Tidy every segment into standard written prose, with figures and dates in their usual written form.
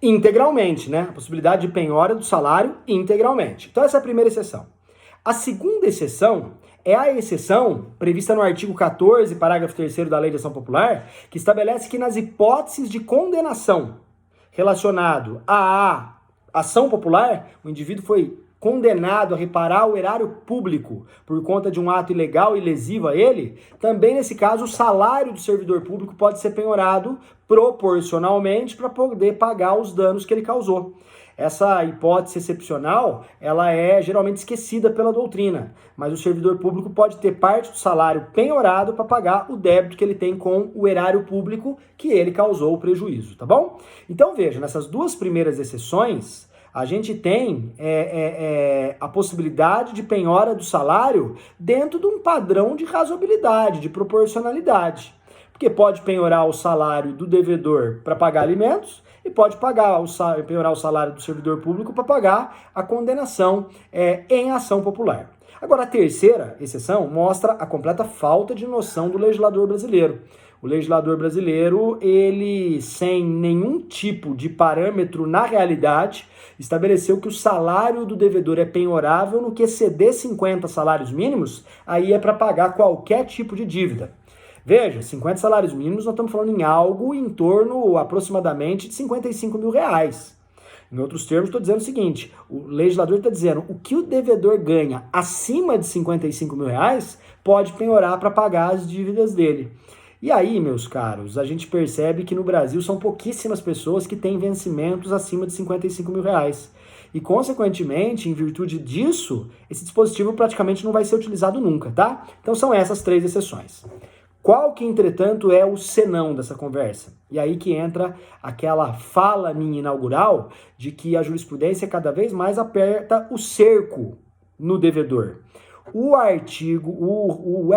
integralmente, né? A possibilidade de penhora do salário integralmente. Então essa é a primeira exceção. A segunda exceção é a exceção prevista no artigo 14, parágrafo 3º da Lei de Ação Popular, que estabelece que nas hipóteses de condenação relacionado à ação popular, o indivíduo foi condenado a reparar o erário público por conta de um ato ilegal e lesivo a ele, também nesse caso o salário do servidor público pode ser penhorado proporcionalmente para poder pagar os danos que ele causou. Essa hipótese excepcional, ela é geralmente esquecida pela doutrina, mas o servidor público pode ter parte do salário penhorado para pagar o débito que ele tem com o erário público que ele causou o prejuízo, tá bom? Então veja, nessas duas primeiras exceções, a gente tem a possibilidade de penhora do salário dentro de um padrão de razoabilidade, de proporcionalidade. Porque pode penhorar o salário do devedor para pagar alimentos e pode penhorar o salário do servidor público para pagar a condenação em ação popular. Agora, a terceira exceção mostra a completa falta de noção do legislador brasileiro. O legislador brasileiro, ele, sem nenhum tipo de parâmetro na realidade, estabeleceu que o salário do devedor é penhorável no que exceder 50 salários mínimos, aí é para pagar qualquer tipo de dívida. Veja, 50 salários mínimos, nós estamos falando em algo em torno aproximadamente de 55 mil reais. Em outros termos, estou dizendo o seguinte, o legislador está dizendo o que o devedor ganha acima de 55 mil reais pode penhorar para pagar as dívidas dele. E aí, meus caros, a gente percebe que no Brasil são pouquíssimas pessoas que têm vencimentos acima de 55 mil reais. E, consequentemente, em virtude disso, esse dispositivo praticamente não vai ser utilizado nunca, tá? Então são essas três exceções. Qual que, entretanto, é o senão dessa conversa? E aí que entra aquela fala minha inaugural de que a jurisprudência cada vez mais aperta o cerco no devedor. O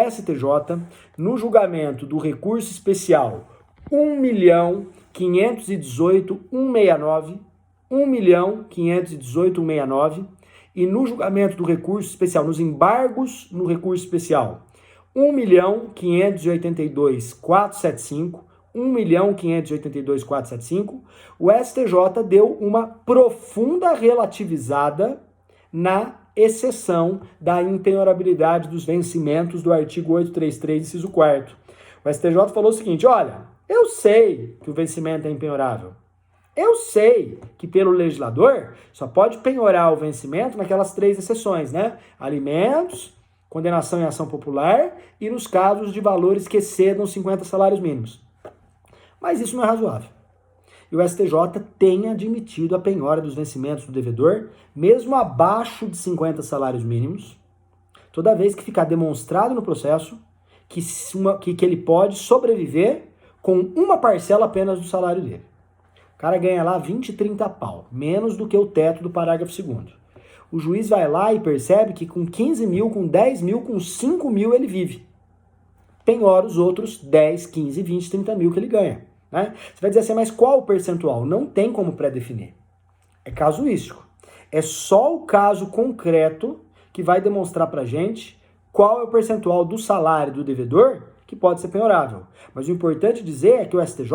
STJ, no julgamento do recurso especial 1.518.169, e no julgamento do recurso especial, nos embargos no recurso especial 1.582.475, 1.582.475, o STJ deu uma profunda relativizada na exceção da impenhorabilidade dos vencimentos do artigo 833, inciso 4º. O STJ falou o seguinte, olha, eu sei que o vencimento é impenhorável. Eu sei que pelo legislador só pode penhorar o vencimento naquelas três exceções, né? Alimentos, condenação em ação popular e nos casos de valores que excedam 50 salários mínimos. Mas isso não é razoável. E o STJ tem admitido a penhora dos vencimentos do devedor, mesmo abaixo de 50 salários mínimos, toda vez que ficar demonstrado no processo que ele pode sobreviver com uma parcela apenas do salário dele. O cara ganha lá 20, 30 pau, menos do que o teto do parágrafo 2º. O juiz vai lá e percebe que com 15 mil, com 10 mil, com 5 mil ele vive. Penhora os outros 10, 15, 20, 30 mil que ele ganha. Né? Você vai dizer assim, mas qual o percentual? Não tem como pré-definir. É casuístico. É só o caso concreto que vai demonstrar pra gente qual é o percentual do salário do devedor que pode ser penhorável. Mas o importante dizer é que o STJ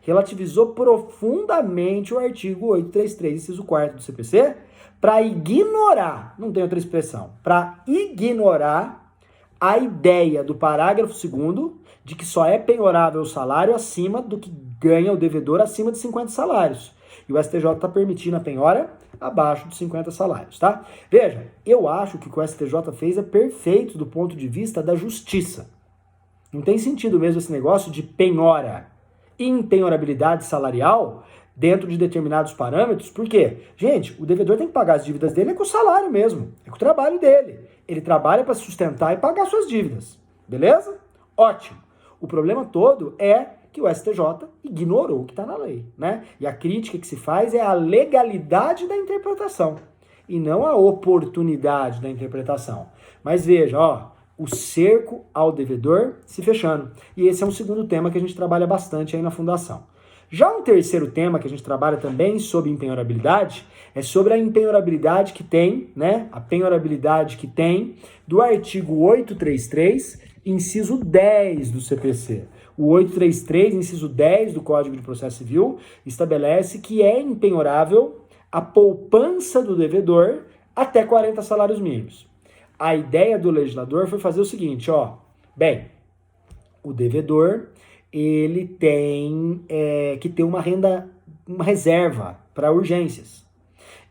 relativizou profundamente o artigo 833, inciso 4º do CPC, para ignorar, não tem outra expressão, para ignorar a ideia do parágrafo 2º de que só é penhorável o salário acima do que ganha o devedor acima de 50 salários. E o STJ está permitindo a penhora abaixo de 50 salários, tá? Veja, eu acho que o que o STJ fez é perfeito do ponto de vista da justiça. Não tem sentido mesmo esse negócio de penhora e impenhorabilidade salarial dentro de determinados parâmetros, por quê? Gente, o devedor tem que pagar as dívidas dele com o salário mesmo, é com o trabalho dele. Ele trabalha para sustentar e pagar suas dívidas, beleza? Ótimo. O problema todo é que o STJ ignorou o que está na lei, né? E a crítica que se faz é a legalidade da interpretação e não a oportunidade da interpretação. Mas veja, ó, o cerco ao devedor se fechando. E esse é um segundo tema que a gente trabalha bastante aí na Fundação. Já um terceiro tema que a gente trabalha também sobre impenhorabilidade é sobre a impenhorabilidade que tem, né? A penhorabilidade que tem do artigo 833, inciso 10 do CPC. O 833, inciso 10 do Código de Processo Civil, estabelece que é impenhorável a poupança do devedor até 40 salários mínimos. A ideia do legislador foi fazer o seguinte, ó, bem, o devedor, ele tem que ter uma reserva para urgências.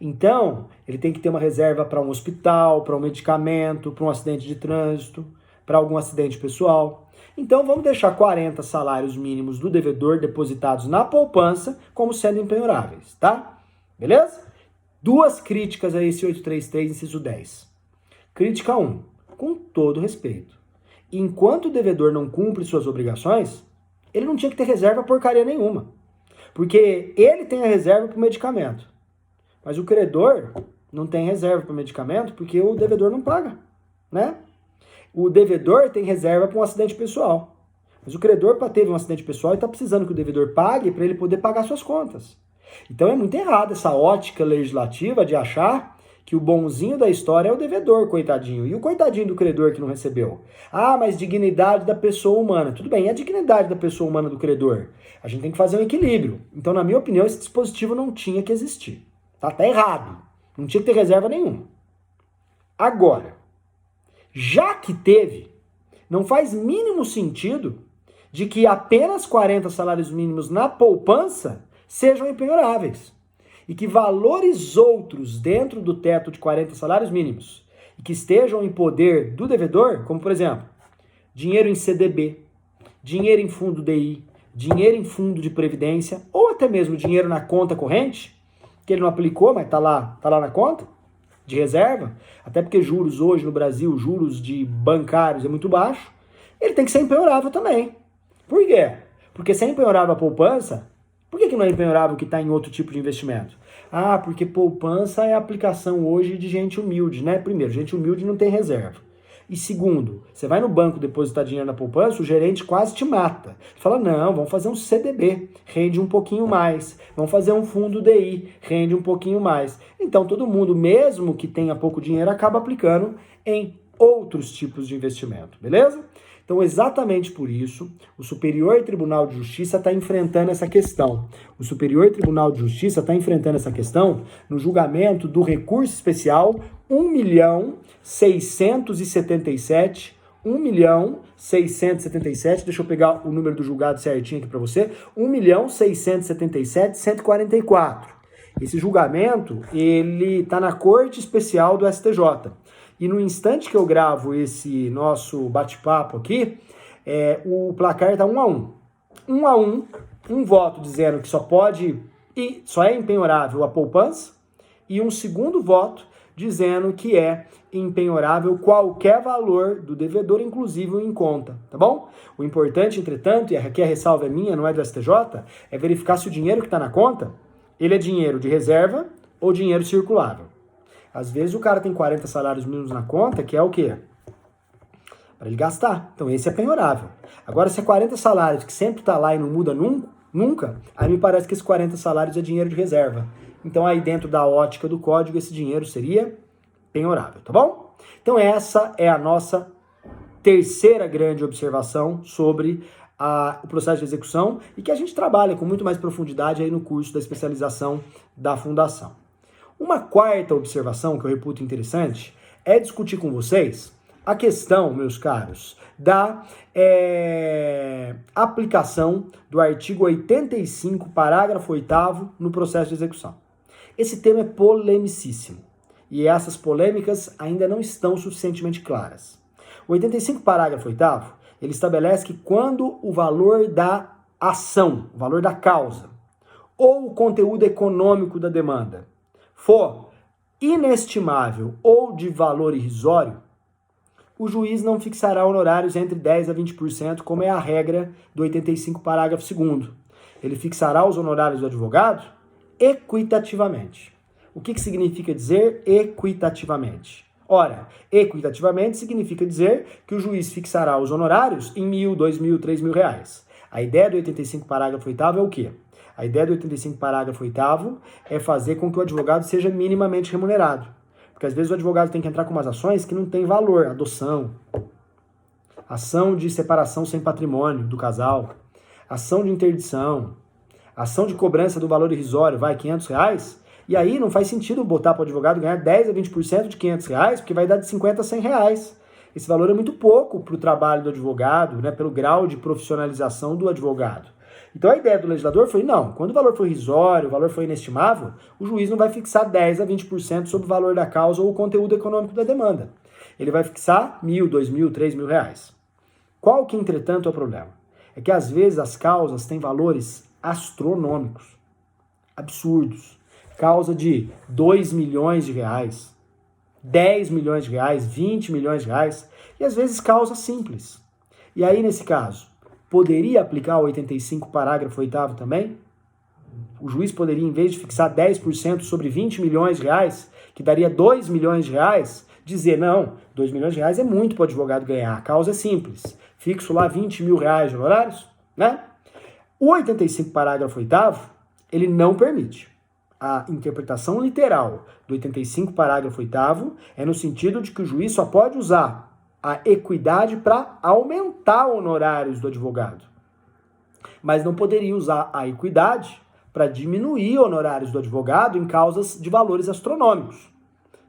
Então, ele tem que ter uma reserva para um hospital, para um medicamento, para um acidente de trânsito, para algum acidente pessoal. Então, vamos deixar 40 salários mínimos do devedor depositados na poupança como sendo impenhoráveis, tá? Beleza? Duas críticas a esse 833, inciso 10. Crítica 1. Com todo respeito. Enquanto o devedor não cumpre suas obrigações, ele não tinha que ter reserva porcaria nenhuma. Porque ele tem a reserva para o medicamento. Mas o credor não tem reserva para o medicamento porque o devedor não paga, né? O devedor tem reserva para um acidente pessoal. Mas o credor teve um acidente pessoal e está precisando que o devedor pague para ele poder pagar suas contas. Então é muito errado essa ótica legislativa de achar que o bonzinho da história é o devedor, coitadinho. E o coitadinho do credor que não recebeu? Ah, mas dignidade da pessoa humana. Tudo bem, é a dignidade da pessoa humana do credor. A gente tem que fazer um equilíbrio. Então, na minha opinião, esse dispositivo não tinha que existir. Tá errado. Não tinha que ter reserva nenhuma. Agora, já que teve, não faz mínimo sentido de que apenas 40 salários mínimos na poupança sejam impenhoráveis. E que valores outros dentro do teto de 40 salários mínimos e que estejam em poder do devedor, como por exemplo, dinheiro em CDB, dinheiro em fundo DI, dinheiro em fundo de previdência ou até mesmo dinheiro na conta corrente, que ele não aplicou, mas tá lá na conta de reserva, até porque juros hoje no Brasil, juros de bancários é muito baixo, ele tem que ser impenhorável também. Por quê? Porque se é impenhorável a poupança, por que não é impenhorável que está em outro tipo de investimento? Ah, porque poupança é a aplicação hoje de gente humilde, né? Primeiro, gente humilde não tem reserva. E segundo, você vai no banco depositar dinheiro na poupança, o gerente quase te mata. Fala, não, vamos fazer um CDB, rende um pouquinho mais. Vamos fazer um fundo DI, rende um pouquinho mais. Então todo mundo, mesmo que tenha pouco dinheiro, acaba aplicando em outros tipos de investimento, beleza? Então, exatamente por isso, o Superior Tribunal de Justiça está enfrentando essa questão. O Superior Tribunal de Justiça está enfrentando essa questão no julgamento do recurso especial 1.677, deixa eu pegar o número do julgado certinho aqui para você, 1.677.144. Esse julgamento, ele está na Corte Especial do STJ. E no instante que eu gravo esse nosso bate-papo aqui, o placar está 1-1. 1-1, um voto dizendo que só é impenhorável a poupança, e um segundo voto dizendo que é impenhorável qualquer valor do devedor, inclusive o em conta, tá bom? O importante, entretanto, e aqui a ressalva é minha, não é do STJ, é verificar se o dinheiro que está na conta, ele é dinheiro de reserva ou dinheiro circulável. Às vezes o cara tem 40 salários mínimos na conta, que é o quê? Para ele gastar. Então esse é penhorável. Agora, se é 40 salários que sempre está lá e não muda nunca, aí me parece que esses 40 salários é dinheiro de reserva. Então aí dentro da ótica do código, esse dinheiro seria penhorável, tá bom? Então essa é a nossa terceira grande observação sobre o processo de execução e que a gente trabalha com muito mais profundidade aí no curso da especialização da Fundação. Uma quarta observação que eu reputo interessante é discutir com vocês a questão, meus caros, da aplicação do artigo 85, parágrafo 8º no processo de execução. Esse tema é polemicíssimo e essas polêmicas ainda não estão suficientemente claras. O 85, parágrafo 8º, ele estabelece que quando o valor da ação, o valor da causa, ou o conteúdo econômico da demanda for inestimável ou de valor irrisório, o juiz não fixará honorários entre 10% a 20%, como é a regra do 85, parágrafo 2º. Ele fixará os honorários do advogado equitativamente. O que significa dizer equitativamente? Ora, equitativamente significa dizer que o juiz fixará os honorários em R$1.000, R$2.000, R$3.000. A ideia do 85, parágrafo 8º é o quê? A ideia do 85, parágrafo 8º é fazer com que o advogado seja minimamente remunerado. Porque às vezes o advogado tem que entrar com umas ações que não tem valor, adoção, ação de separação sem patrimônio do casal, ação de interdição, ação de cobrança do valor irrisório, vai, R$500, e aí não faz sentido botar para o advogado ganhar 10 a 20% de R$500, porque vai dar de 50 a R$100. Esse valor é muito pouco para o trabalho do advogado, né, pelo grau de profissionalização do advogado. Então a ideia do legislador foi, não, quando o valor for irrisório, o valor for inestimável, o juiz não vai fixar 10 a 20% sobre o valor da causa ou o conteúdo econômico da demanda. Ele vai fixar R$1.000, R$2.000, R$3.000. Qual que, entretanto, é o problema? É que às vezes as causas têm valores astronômicos, absurdos. Causa de R$2 milhões, R$10 milhões, R$20 milhões, e às vezes causa simples. E aí, nesse caso, poderia aplicar o 85, parágrafo 8º também? O juiz poderia, em vez de fixar 10% sobre R$20 milhões, que daria R$2 milhões, dizer, não, R$2 milhões é muito para o advogado ganhar, a causa é simples. Fixo lá R$20 mil de honorários, né? O 85, parágrafo 8º, ele não permite. A interpretação literal do 85, parágrafo 8º, é no sentido de que o juiz só pode usar a equidade para aumentar honorários do advogado. Mas não poderia usar a equidade para diminuir honorários do advogado em causas de valores astronômicos.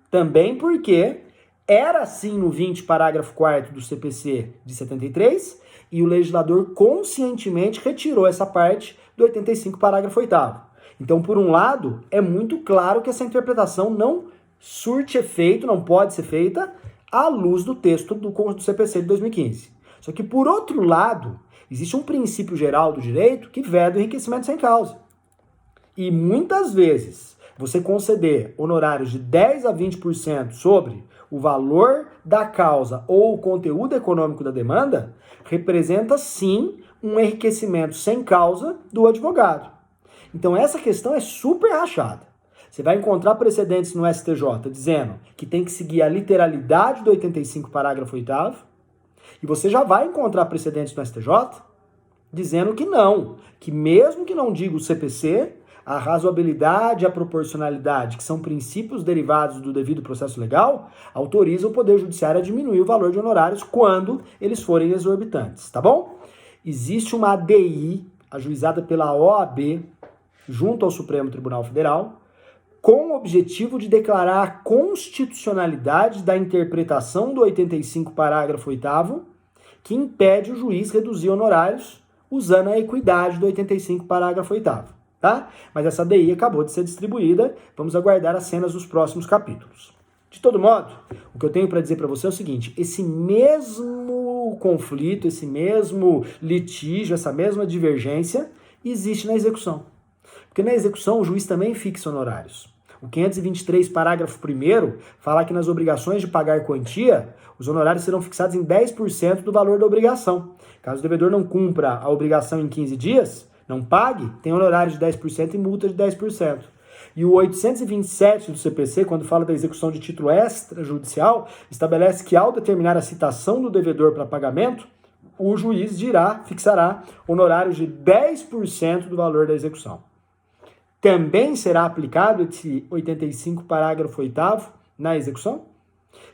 Também porque era assim no 20, parágrafo 4º do CPC de 73, e o legislador conscientemente retirou essa parte do 85, parágrafo 8º. Então, por um lado, é muito claro que essa interpretação não surte efeito, não pode ser feita à luz do texto do CPC de 2015. Só que, por outro lado, existe um princípio geral do direito que veda o enriquecimento sem causa. E muitas vezes, você conceder honorários de 10 a 20% sobre o valor da causa ou o conteúdo econômico da demanda, representa, sim, um enriquecimento sem causa do advogado. Então essa questão é super rachada. Você vai encontrar precedentes no STJ dizendo que tem que seguir a literalidade do 85, parágrafo 8º, e você já vai encontrar precedentes no STJ dizendo que não, que mesmo que não diga o CPC, a razoabilidade e a proporcionalidade, que são princípios derivados do devido processo legal, autoriza o Poder Judiciário a diminuir o valor de honorários quando eles forem exorbitantes, tá bom? Existe uma ADI ajuizada pela OAB junto ao Supremo Tribunal Federal, com o objetivo de declarar a constitucionalidade da interpretação do 85, parágrafo 8º, que impede o juiz reduzir honorários usando a equidade do 85, parágrafo 8º, tá? Mas essa DI acabou de ser distribuída, vamos aguardar as cenas dos próximos capítulos. De todo modo, o que eu tenho para dizer para você é o seguinte, esse mesmo conflito, esse mesmo litígio, essa mesma divergência existe na execução. Porque na execução o juiz também fixa honorários. O 523, parágrafo 1º, fala que nas obrigações de pagar quantia, os honorários serão fixados em 10% do valor da obrigação. Caso o devedor não cumpra a obrigação em 15 dias, não pague, tem honorário de 10% e multa de 10%. E o 827 do CPC, quando fala da execução de título extrajudicial, estabelece que ao determinar a citação do devedor para pagamento, o juiz fixará honorários de 10% do valor da execução. Também será aplicado esse 85, parágrafo 8º na execução?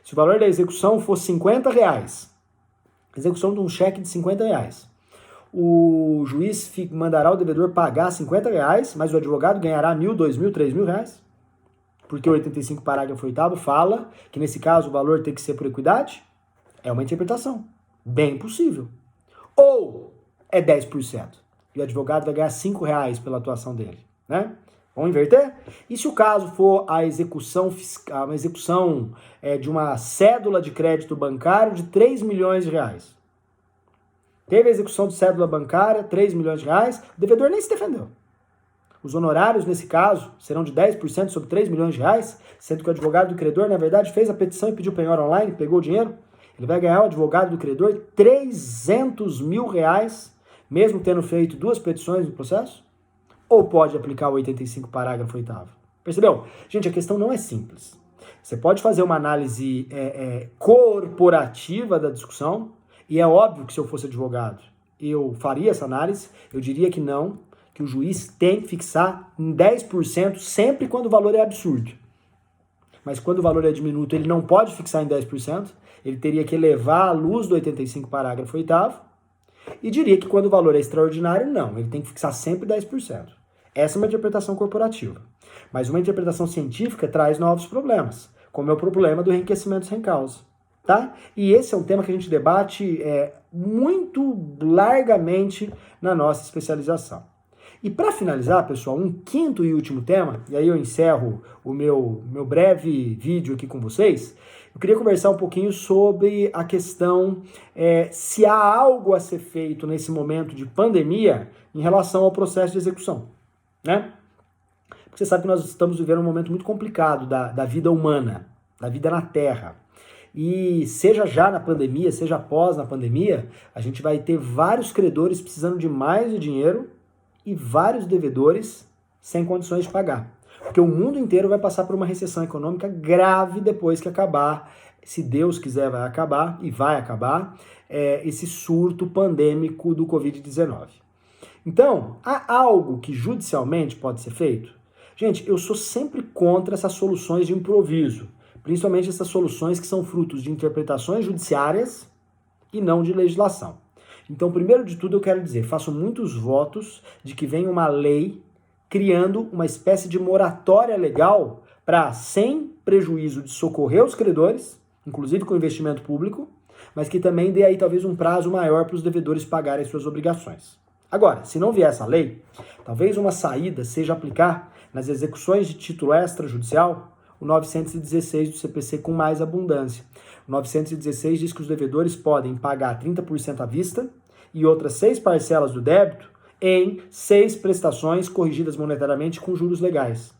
Se o valor da execução for R$50, execução de um cheque de R$50, o juiz mandará o devedor pagar R$50, mas o advogado ganhará R$1.000, R$2.000, R$3.000? Porque o 85, parágrafo 8º fala que nesse caso o valor tem que ser por equidade? É uma interpretação. Bem possível. Ou é 10%. E o advogado vai ganhar R$5 pela atuação dele. Né? Vamos inverter? E se o caso for a execução fiscal, uma execução de uma cédula de crédito bancário de R$3 milhões? Teve a execução de cédula bancária, R$3 milhões, o devedor nem se defendeu. Os honorários, nesse caso, serão de 10% sobre R$3 milhões, sendo que o advogado do credor, na verdade, fez a petição e pediu penhora online, pegou o dinheiro. Ele vai ganhar, o advogado do credor, R$300 mil, mesmo tendo feito 2 petições no processo? Ou pode aplicar o 85, parágrafo 8º? Percebeu? Gente, a questão não é simples. Você pode fazer uma análise corporativa da discussão, e é óbvio que se eu fosse advogado, eu faria essa análise, eu diria que não, que o juiz tem que fixar em 10% sempre quando o valor é absurdo. mas quando o valor é diminuto, ele não pode fixar em 10%, ele teria que elevar a luz do 85, parágrafo 8º, e diria que quando o valor é extraordinário, não, ele tem que fixar sempre 10%. Essa é uma interpretação corporativa. Mas uma interpretação científica traz novos problemas, como é o problema do enriquecimento sem causa. Tá? E esse é um tema que a gente debate muito largamente na nossa especialização. E para finalizar, pessoal, um quinto e último tema, e aí eu encerro o meu breve vídeo aqui com vocês, eu queria conversar um pouquinho sobre a questão se há algo a ser feito nesse momento de pandemia em relação ao processo de execução, né? Porque você sabe que nós estamos vivendo um momento muito complicado da vida humana, da vida na Terra. E seja já na pandemia, seja após na pandemia, a gente vai ter vários credores precisando de mais dinheiro e vários devedores sem condições de pagar. Porque o mundo inteiro vai passar por uma recessão econômica grave depois que acabar, se Deus quiser vai acabar, e vai acabar, esse surto pandêmico do Covid-19. Então, há algo que judicialmente pode ser feito? Gente, eu sou sempre contra essas soluções de improviso, principalmente essas soluções que são frutos de interpretações judiciárias e não de legislação. Então, primeiro de tudo, eu quero dizer, faço muitos votos de que venha uma lei criando uma espécie de moratória legal para, sem prejuízo de socorrer os credores, inclusive com investimento público, mas que também dê aí talvez um prazo maior para os devedores pagarem suas obrigações. Agora, se não vier essa lei, talvez uma saída seja aplicar nas execuções de título extrajudicial o 916 do CPC com mais abundância. O 916 diz que os devedores podem pagar 30% à vista e outras 6 parcelas do débito em 6 prestações corrigidas monetariamente com juros legais.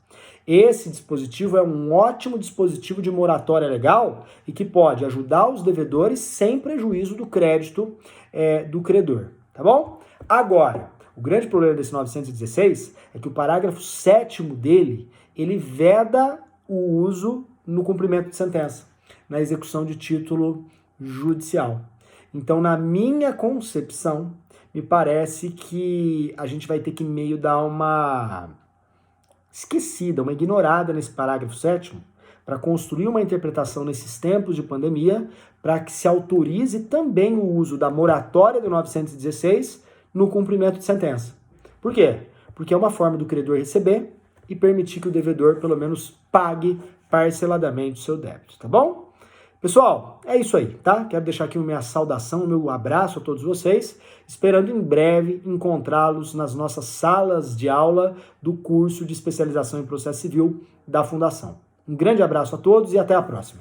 Esse dispositivo é um ótimo dispositivo de moratória legal e que pode ajudar os devedores sem prejuízo do crédito do credor, tá bom? Agora, o grande problema desse 916 é que o parágrafo 7º dele, ele veda o uso no cumprimento de sentença, na execução de título judicial. Então, na minha concepção, me parece que a gente vai ter que meio dar uma esquecida, uma ignorada nesse parágrafo 7º, para construir uma interpretação nesses tempos de pandemia, para que se autorize também o uso da moratória do 916 no cumprimento de sentença. Por quê? Porque é uma forma do credor receber e permitir que o devedor, pelo menos, pague parceladamente o seu débito, tá bom? Pessoal, é isso aí, tá? Quero deixar aqui a minha saudação, o meu abraço a todos vocês, esperando em breve encontrá-los nas nossas salas de aula do curso de especialização em processo civil da Fundação. Um grande abraço a todos e até a próxima.